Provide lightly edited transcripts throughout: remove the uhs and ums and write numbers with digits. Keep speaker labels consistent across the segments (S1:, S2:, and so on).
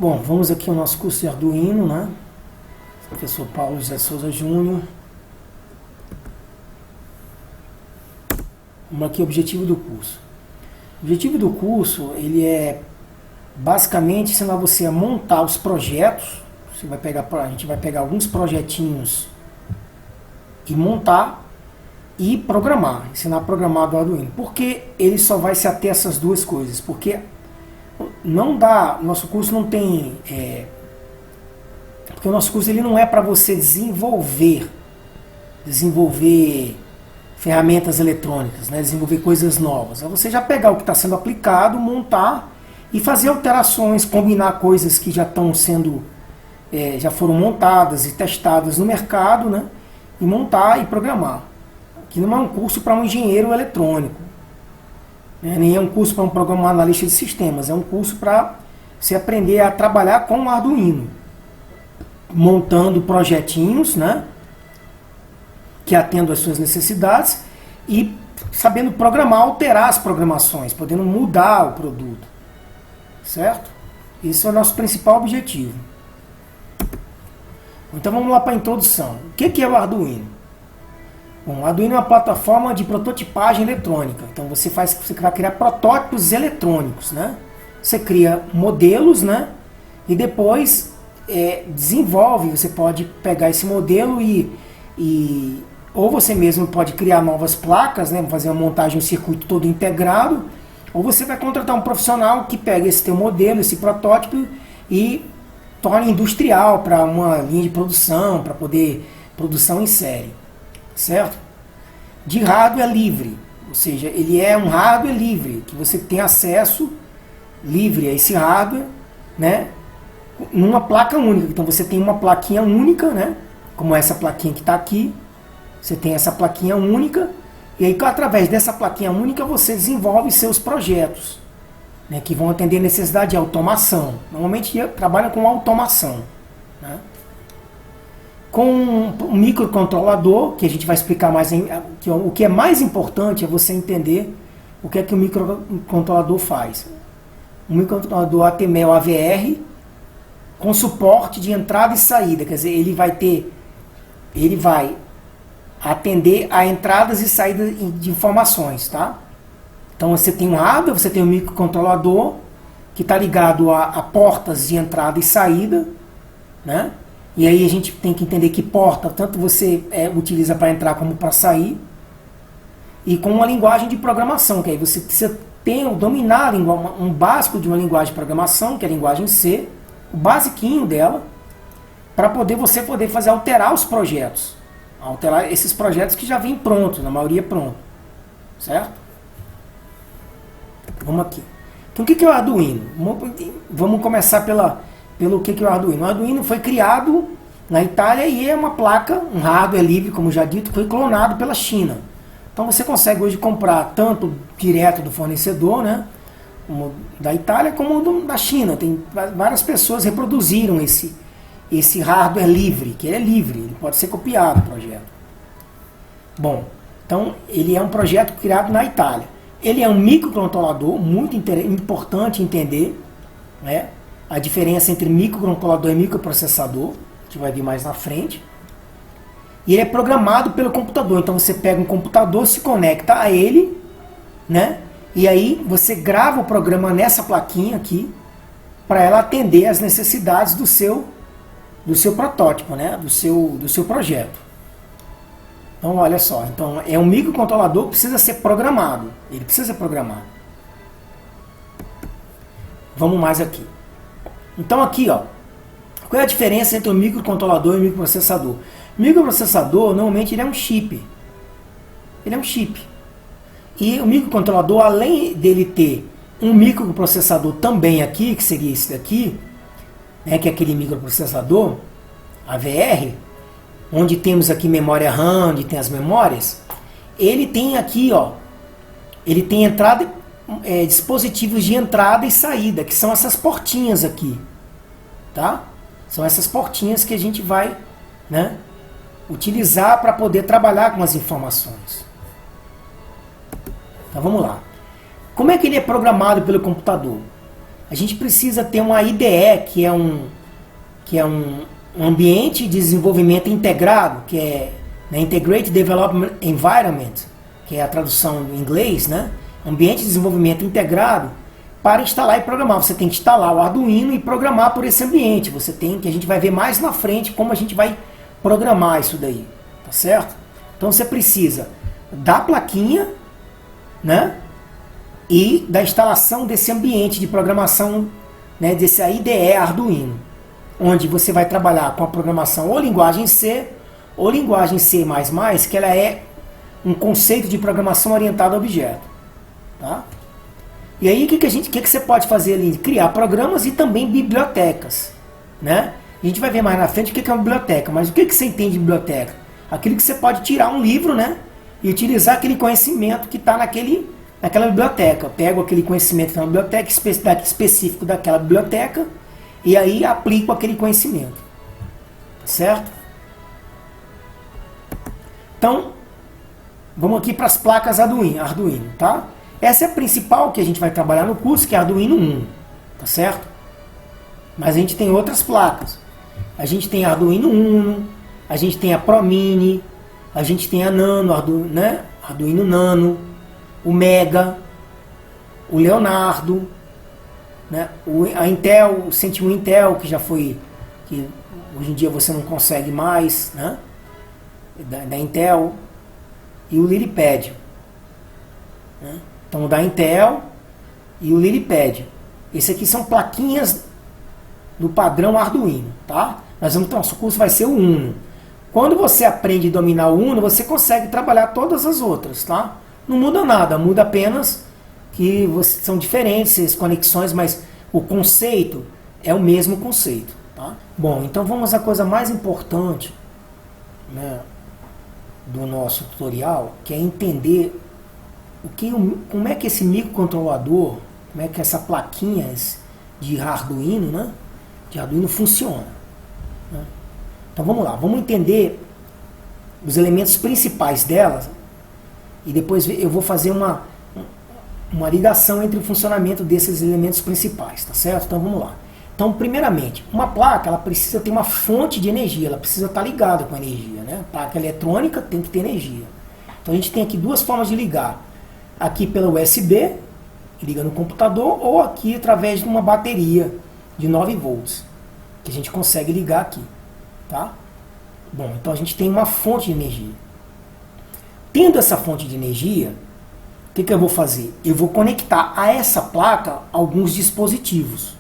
S1: Bom, vamos aqui ao nosso curso de Arduino, né? Professor Paulo José Souza Júnior. Vamos aqui ao objetivo do curso. O objetivo do curso, ele é basicamente ensinar você a montar os projetos. A gente vai pegar alguns projetinhos e montar e programar, ensinar a programar do Arduino. Por que ele só vai se ater a essas duas coisas? Porque não dá, nosso curso não tem, porque o nosso curso ele não é para você desenvolver ferramentas eletrônicas, né, desenvolver coisas novas. É você já pegar o que está sendo aplicado, montar e fazer alterações, combinar coisas que já estão sendo, já foram montadas e testadas no mercado, né, e montar e programar. Aqui não é um curso para um engenheiro eletrônico. Nem é um curso para um programa analista de sistemas, é um curso para você aprender a trabalhar com o Arduino, montando projetinhos, né, que atendam às suas necessidades e sabendo programar, alterar as programações, podendo mudar o produto, certo? Esse é o nosso principal objetivo. Então vamos lá para a introdução. O que é o Arduino? Bom, o Arduino é uma plataforma de prototipagem eletrônica. Então você vai criar protótipos eletrônicos, né? Você cria modelos, né? E depois desenvolve. Você pode pegar esse modelo ou você mesmo pode criar novas placas, né? Fazer uma montagem, um circuito todo integrado. Ou você vai contratar um profissional que pega esse teu modelo, esse protótipo e torna industrial para uma linha de produção, para poder produção em série. Certo? De hardware livre, ou seja, ele é um hardware livre, que você tem acesso livre a esse hardware, né, numa placa única. Então você tem uma plaquinha única, né, como essa plaquinha que está aqui, você tem essa plaquinha única, e aí através dessa plaquinha única você desenvolve seus projetos, né, que vão atender necessidade de automação. Normalmente trabalham com automação, né? Com um microcontrolador, que a gente vai explicar mais, o que é mais importante é você entender o que é que o microcontrolador faz. Um microcontrolador ATmel AVR com suporte de entrada e saída, quer dizer, ele vai atender a entradas e saídas de informações, tá? Então você tem um hardware, você tem um microcontrolador que está ligado a portas de entrada e saída, né? E aí a gente tem que entender que porta tanto você utiliza para entrar como para sair. E com uma linguagem de programação, que aí você precisa dominar um básico de uma linguagem de programação, que é a linguagem C, o basiquinho dela, para você poder alterar os projetos. Alterar esses projetos que já vêm prontos, na maioria pronto. Certo? Vamos aqui. Então o que é o Arduino? Vamos começar pelo que é o Arduino. O Arduino foi criado na Itália e é uma placa, um hardware livre, como já dito, foi clonado pela China. Então você consegue hoje comprar tanto direto do fornecedor, né, como da Itália, como da China. Tem várias pessoas reproduziram esse hardware livre, que ele é livre, ele pode ser copiado, o projeto. Bom, então ele é um projeto criado na Itália. Ele é um microcontrolador, muito importante entender, né, a diferença entre microcontrolador e microprocessador, que vai vir mais na frente. E ele é programado pelo computador. Então você pega um computador, se conecta a ele, né? E aí você grava o programa nessa plaquinha aqui, para ela atender às necessidades do seu protótipo, né? do seu projeto. Então olha só, então é um microcontrolador que precisa ser programado. Ele precisa ser programado. Vamos mais aqui. Então aqui, ó, qual é a diferença entre o microcontrolador e o microprocessador? O microprocessador, normalmente, ele é um chip. Ele é um chip. E o microcontrolador, além dele ter um microprocessador também aqui, que seria esse daqui, né, que é aquele microprocessador, AVR, onde temos aqui memória RAM, onde tem as memórias, ele tem aqui, ó, ele tem entrada, dispositivos de entrada e saída, que são essas portinhas aqui, tá? São essas portinhas que a gente vai, né, utilizar para poder trabalhar com as informações. Então vamos lá. Como é que ele é programado pelo computador? a gente precisa ter uma IDE, que é um ambiente de desenvolvimento integrado, que é, né, Integrated Development Environment, que é a tradução em inglês, né? Ambiente de desenvolvimento integrado para instalar e programar. Você tem que instalar o Arduino e programar por esse ambiente. Você tem que, a gente vai ver mais na frente como a gente vai programar isso daí, tá certo? Então você precisa da plaquinha, né? E da instalação desse ambiente de programação, né, desse IDE Arduino, onde você vai trabalhar com a programação ou linguagem C ou linguagem C++, que ela é um conceito de programação orientada a objeto. Tá? E aí o que você pode fazer ali? Criar programas e também bibliotecas. Né? A gente vai ver mais na frente o que é uma biblioteca, mas o que você entende de biblioteca? Aquilo que você pode tirar um livro, né, e utilizar aquele conhecimento que está naquela biblioteca. Eu pego aquele conhecimento que está na biblioteca, específico daquela biblioteca, e aí aplico aquele conhecimento. Certo? Então, vamos aqui para as placas Arduino, tá? Essa é a principal que a gente vai trabalhar no curso, que é a Arduino 1, tá certo? Mas a gente tem outras placas. A gente tem a Arduino Uno, a gente tem a ProMini, a gente tem a Nano, Arduino Nano, o Mega, o Leonardo, né? A Intel, o 101 Intel, que já foi, que hoje em dia você não consegue mais, né? Da Intel, e o LilyPad, né? Então, da Intel e o LilyPad. Esse aqui são plaquinhas do padrão Arduino, tá? Nosso curso vai ser o Uno. Quando você aprende a dominar o Uno, você consegue trabalhar todas as outras, tá? Não muda nada, muda apenas que são diferentes as conexões, mas o conceito é o mesmo conceito, tá? Bom, então vamos à coisa mais importante, né, do nosso tutorial, que é entender como é que esse microcontrolador, como é que essa plaquinha de Arduino, né, de Arduino funciona, né? Então vamos lá, vamos entender os elementos principais dela e depois eu vou fazer uma ligação entre o funcionamento desses elementos principais, tá certo? Então vamos lá. Então, primeiramente, uma placa, ela precisa ter uma fonte de energia, ela precisa estar ligada com a energia, né? Placa eletrônica tem que ter energia. Então a gente tem aqui duas formas de ligar. Aqui pela USB, que liga no computador, ou aqui através de uma bateria de 9 volts, que a gente consegue ligar aqui, tá? Bom, então a gente tem uma fonte de energia. Tendo essa fonte de energia, o que eu vou fazer? Eu vou conectar a essa placa alguns dispositivos,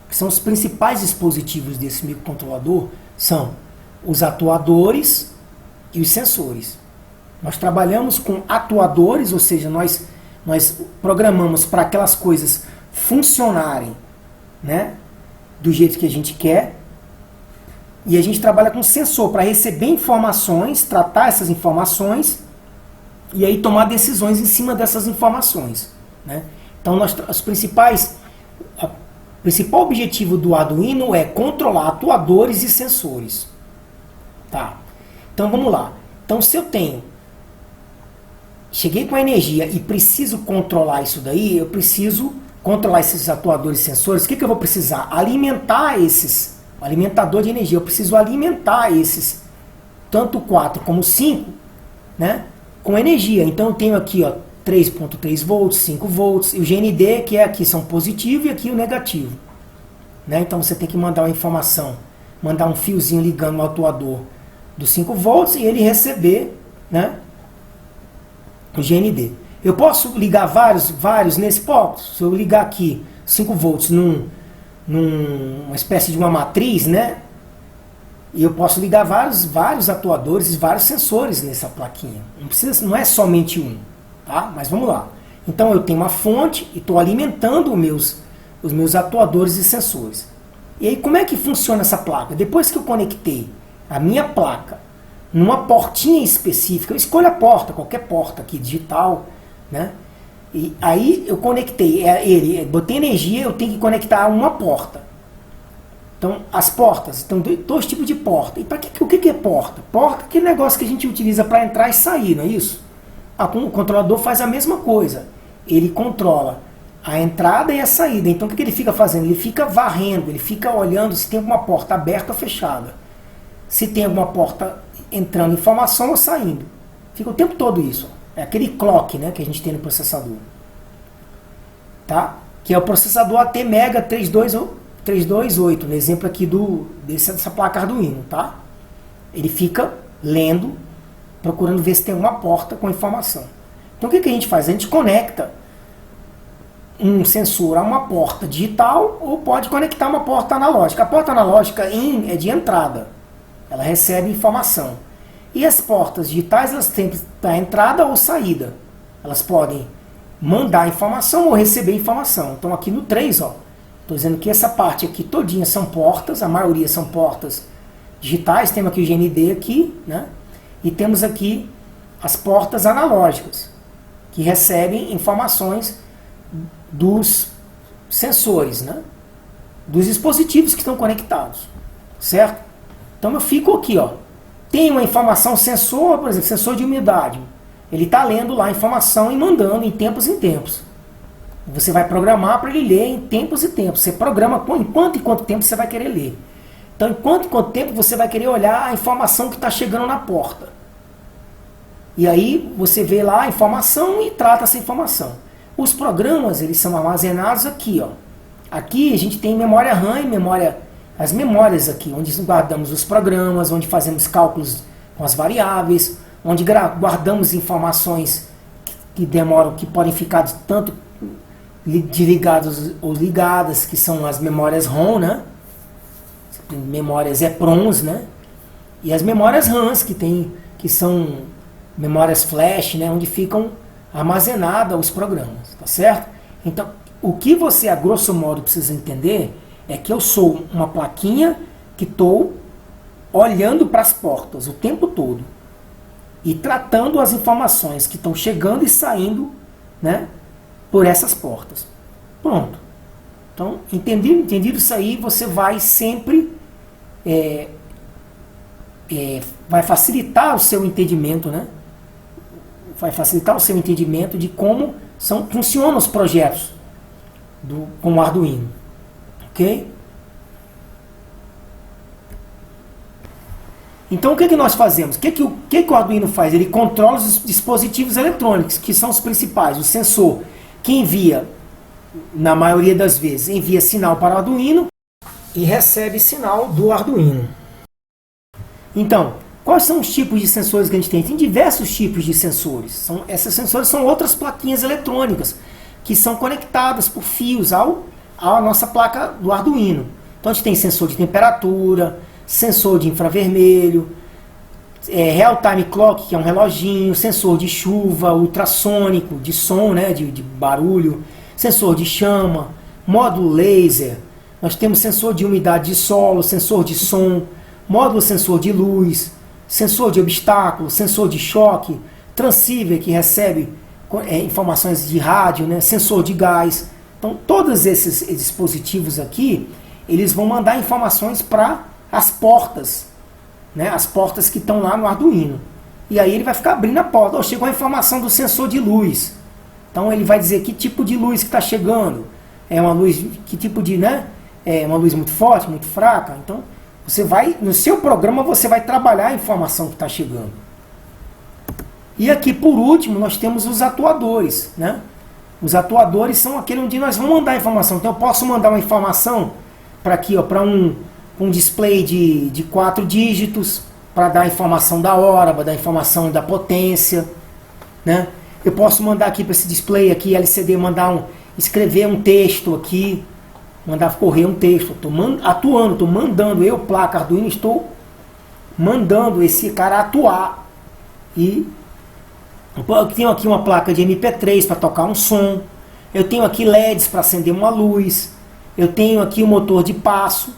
S1: que são os principais dispositivos desse microcontrolador, são os atuadores e os sensores. Nós trabalhamos com atuadores, ou seja, nós programamos para aquelas coisas funcionarem, né, do jeito que a gente quer, e a gente trabalha com sensor para receber informações, tratar essas informações e aí tomar decisões em cima dessas informações, né? Então o principal objetivo do Arduino é controlar atuadores e sensores. Tá. Então vamos lá. Então se eu cheguei com a energia e preciso controlar isso daí, eu preciso controlar esses atuadores e sensores. O que eu vou precisar? Alimentar alimentador de energia. Eu preciso alimentar esses, tanto 4 como 5, né, com energia. Então eu tenho aqui, ó, 3.3 volts, 5 volts, e o GND, que é aqui são positivo e aqui o negativo, né? Então você tem que mandar uma informação, mandar um fiozinho ligando no atuador dos 5 volts e ele receber, né, o GND. Eu posso ligar vários nesse posso. Se eu ligar aqui 5 volts numa espécie de uma matriz, né, e eu posso ligar vários atuadores e vários sensores nessa plaquinha. Não é somente um, tá? Mas vamos lá. Então eu tenho uma fonte e estou alimentando os meus atuadores e sensores. E aí como é que funciona essa placa? Depois que eu conectei a minha placa numa portinha específica, eu escolho a porta, qualquer porta aqui digital, né? E aí eu conectei botei energia, eu tenho que conectar a uma porta. Então, as portas, então, 2 tipos de porta. E o que é porta? Porta é aquele negócio que a gente utiliza para entrar e sair, não é isso? O controlador faz a mesma coisa. Ele controla a entrada e a saída. Então o que ele fica fazendo? Ele fica varrendo, ele fica olhando se tem alguma porta aberta ou fechada. Se tem alguma porta entrando informação ou saindo. Fica o tempo todo isso. É aquele clock, né, que a gente tem no processador. Tá? Que é o processador ATmega 328, no exemplo aqui dessa placa Arduino. Tá? Ele fica lendo, procurando ver se tem uma porta com informação. Então o que a gente faz? A gente conecta um sensor a uma porta digital ou pode conectar uma porta analógica. A porta analógica é de entrada. Ela recebe informação. E as portas digitais, elas têm a entrada ou saída. Elas podem mandar informação ou receber informação. Então aqui no 3, ó, estou dizendo que essa parte aqui todinha são portas, a maioria são portas digitais, temos aqui o GND aqui, né? E temos aqui as portas analógicas, que recebem informações dos sensores, né? Dos dispositivos que estão conectados, certo? Então eu fico aqui, ó, tem uma informação sensor, por exemplo, sensor de umidade. Ele está lendo lá a informação e mandando em tempos em tempos. Você vai programar para ele ler em tempos e tempos. Você programa em quanto tempo você vai querer ler. Então, em quanto tempo você vai querer olhar a informação que está chegando na porta. E aí você vê lá a informação e trata essa informação. Os programas, eles são armazenados aqui, ó. Aqui a gente tem memória RAM e as memórias aqui, onde guardamos os programas, onde fazemos cálculos com as variáveis, onde guardamos informações que demoram, que podem ficar tanto desligadas ou ligadas, que são as memórias ROM, né? Memórias EPROMs, né? E as memórias RAMs, que são memórias flash, né? Onde ficam armazenados os programas, tá certo? Então, o que você, a grosso modo, precisa entender é que eu sou uma plaquinha que estou olhando para as portas o tempo todo e tratando as informações que estão chegando e saindo, né, por essas portas. Pronto. Então, entendido isso aí, você vai sempre vai facilitar o seu entendimento, né? Vai facilitar o seu entendimento de como funcionam os projetos com o Arduino. Ok? Então o que nós fazemos? O que o Arduino faz? Ele controla os dispositivos eletrônicos, que são os principais. O sensor, que envia, na maioria das vezes, envia sinal para o Arduino e recebe sinal do Arduino. Então, quais são os tipos de sensores que a gente tem? Tem diversos tipos de sensores. Esses sensores são outras plaquinhas eletrônicas que são conectadas por fios à nossa placa do Arduino. Então a gente tem sensor de temperatura, sensor de infravermelho, real time clock, que é um reloginho, sensor de chuva, ultrassônico, de som, né, de barulho, sensor de chama, módulo laser, nós temos sensor de umidade de solo, sensor de som, módulo sensor de luz, sensor de obstáculo, sensor de choque, transceiver que recebe informações de rádio, né, sensor de gás. Então, todos esses dispositivos aqui, eles vão mandar informações para as portas, né? As portas que estão lá no Arduino. E aí ele vai ficar abrindo a porta. Oh, chegou a informação do sensor de luz. Então ele vai dizer que tipo de luz que está chegando. É uma luz, que tipo de, né? É uma luz muito forte, muito fraca. Então, você vai, no seu programa, você vai trabalhar a informação que está chegando. E aqui, por último, nós temos os atuadores, né? Os atuadores são aqueles onde nós vamos mandar informação. Então eu posso mandar uma informação para aqui, ó, para um display de 4 dígitos, para dar a informação da hora, para dar a informação da potência, né? Eu posso mandar aqui para esse display aqui, LCD, escrever um texto aqui, mandar correr um texto. Estou atuando, estou mandando, eu, placa Arduino, estou mandando esse cara atuar. E eu tenho aqui uma placa de MP3 para tocar um som. Eu tenho aqui LEDs para acender uma luz. Eu tenho aqui um motor de passo,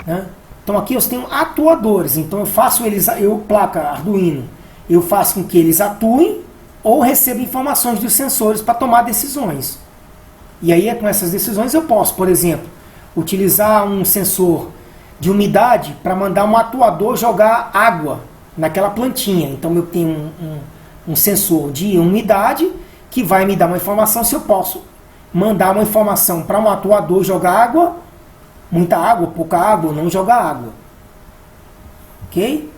S1: né? Então aqui eu tenho atuadores. Então placa Arduino, eu faço com que eles atuem ou recebam informações dos sensores para tomar decisões. E aí com essas decisões eu posso, por exemplo, utilizar um sensor de umidade para mandar um atuador jogar água naquela plantinha. Então eu tenho um sensor de umidade que vai me dar uma informação se eu posso mandar uma informação para um atuador jogar água, muita água, pouca água, não jogar água. Ok?